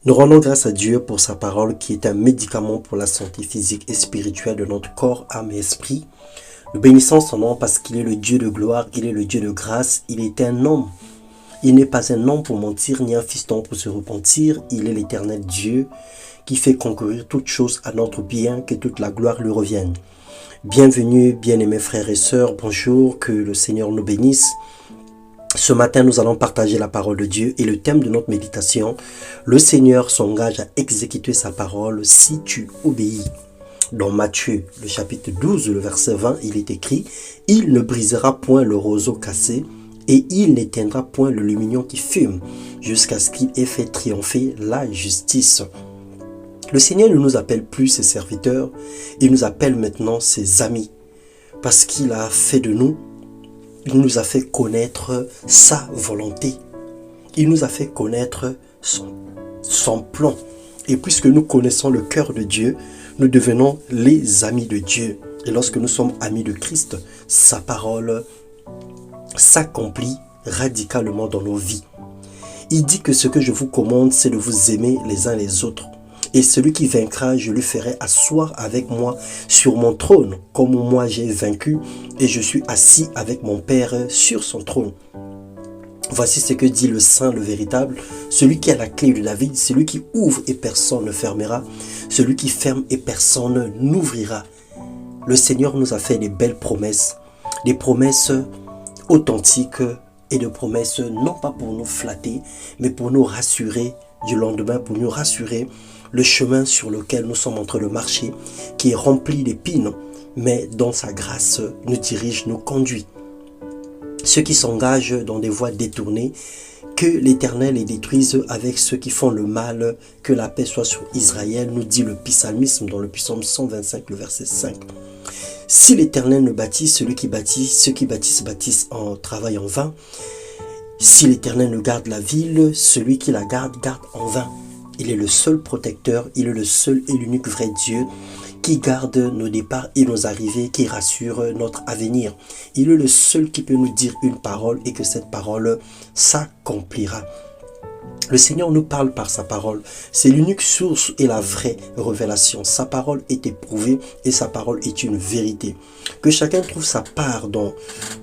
Nous rendons grâce à Dieu pour sa parole qui est un médicament pour la santé physique et spirituelle de notre corps, âme et esprit. Nous bénissons son nom parce qu'il est le Dieu de gloire, il est le Dieu de grâce, il est un homme. Il n'est pas un homme pour mentir, ni un fiston pour se repentir. Il est l'éternel Dieu qui fait concourir toutes choses à notre bien, que toute la gloire lui revienne. Bienvenue, bien-aimés frères et sœurs, bonjour, que le Seigneur nous bénisse. Ce matin, nous allons partager la parole de Dieu et le thème de notre méditation, le Seigneur s'engage à exécuter sa parole si tu obéis. Dans Matthieu, le chapitre 12, le verset 20, il est écrit « Il ne brisera point le roseau cassé et il n'éteindra point le lumignon qui fume, jusqu'à ce qu'il ait fait triompher la justice. » Le Seigneur ne nous appelle plus ses serviteurs, il nous appelle maintenant ses amis, parce qu'il a fait de nous, il nous a fait connaître sa volonté. Il nous a fait connaître son plan. Et puisque nous connaissons le cœur de Dieu, nous devenons les amis de Dieu. Et lorsque nous sommes amis de Christ, sa parole s'accomplit radicalement dans nos vies. Il dit que ce que je vous commande, c'est de vous aimer les uns les autres. Et celui qui vaincra, je lui ferai asseoir avec moi sur mon trône, comme moi j'ai vaincu, et je suis assis avec mon Père sur son trône. Voici ce que dit le Saint, le véritable, celui qui a la clé de David, celui qui ouvre et personne ne fermera, celui qui ferme et personne n'ouvrira. Le Seigneur nous a fait des belles promesses, des promesses authentiques et des promesses non pas pour nous flatter, mais pour nous rassurer du lendemain, pour nous rassurer le chemin sur lequel nous sommes en train de marcher, qui est rempli d'épines, mais dont sa grâce nous dirige, nous conduit. Ceux qui s'engagent dans des voies détournées, que l'Éternel les détruise avec ceux qui font le mal, que la paix soit sur Israël, nous dit le psalmisme dans le psaume 125, le verset 5. Si l'Éternel ne bâtit, ceux qui bâtissent en travail en vain. Si l'Éternel ne garde la ville, celui qui la garde en vain. Il est le seul protecteur, il est le seul et l'unique vrai Dieu qui garde nos départs et nos arrivées, qui rassure notre avenir. Il est le seul qui peut nous dire une parole et que cette parole s'accomplira. Le Seigneur nous parle par sa parole. C'est l'unique source et la vraie révélation. Sa parole est éprouvée et sa parole est une vérité. Que chacun trouve sa part dans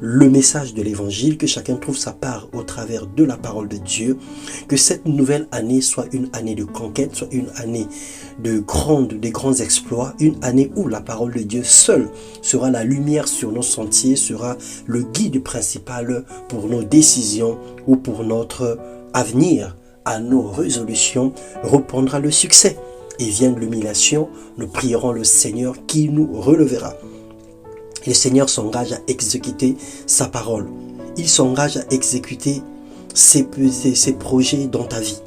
le message de l'évangile, que chacun trouve sa part au travers de la parole de Dieu. Que cette nouvelle année soit une année de conquête, soit une année des grands exploits, une année où la parole de Dieu seule sera la lumière sur nos sentiers, sera le guide principal pour nos décisions ou pour notre avenir. À nos résolutions reprendra le succès. Et vient de l'humiliation, nous prierons le Seigneur qui nous relèvera. Le Seigneur s'engage à exécuter sa parole. Il s'engage à exécuter ses projets dans ta vie.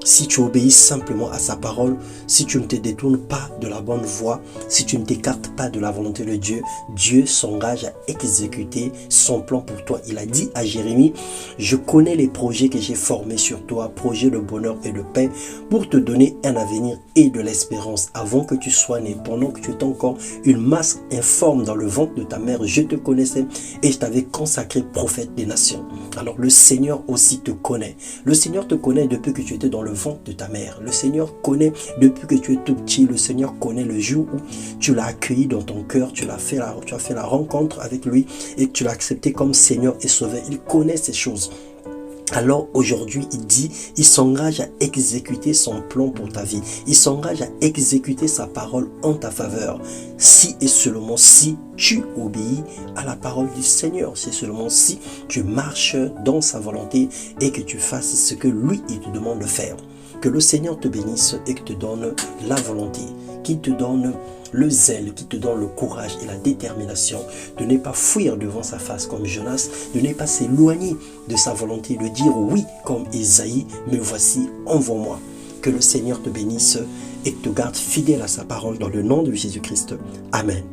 Si tu obéis simplement à sa parole, si tu ne te détournes pas de la bonne voie, si tu ne t'écartes pas de la volonté de Dieu, Dieu s'engage à exécuter son plan pour toi. Il a dit à Jérémie, je connais les projets que j'ai formés sur toi, projets de bonheur et de paix, pour te donner un avenir et de l'espérance. Avant que tu sois né, pendant que tu étais encore une masse informe dans le ventre de ta mère, je te connaissais et je t'avais consacré prophète des nations. Alors le Seigneur aussi te connaît. Le Seigneur te connaît depuis que tu étais dans le ventre de ta mère. Le Seigneur connaît depuis que tu es tout petit. Le Seigneur connaît le jour où tu l'as accueilli dans ton cœur, tu as fait la rencontre avec lui et tu l'as accepté comme Seigneur et Sauveur. Il connaît ces choses. Alors aujourd'hui, il s'engage à exécuter son plan pour ta vie. Il s'engage à exécuter sa parole en ta faveur. Si et seulement si tu obéis à la parole du Seigneur. C'est seulement si tu marches dans sa volonté et que tu fasses ce que lui, il te demande de faire. Que le Seigneur te bénisse et que te donne la volonté, qu'il te donne le zèle, qui te donne le courage et la détermination de ne pas fuir devant sa face comme Jonas, de ne pas s'éloigner de sa volonté, de dire oui comme Isaïe, mais voici, envoie-moi. Que le Seigneur te bénisse et te garde fidèle à sa parole dans le nom de Jésus-Christ. Amen.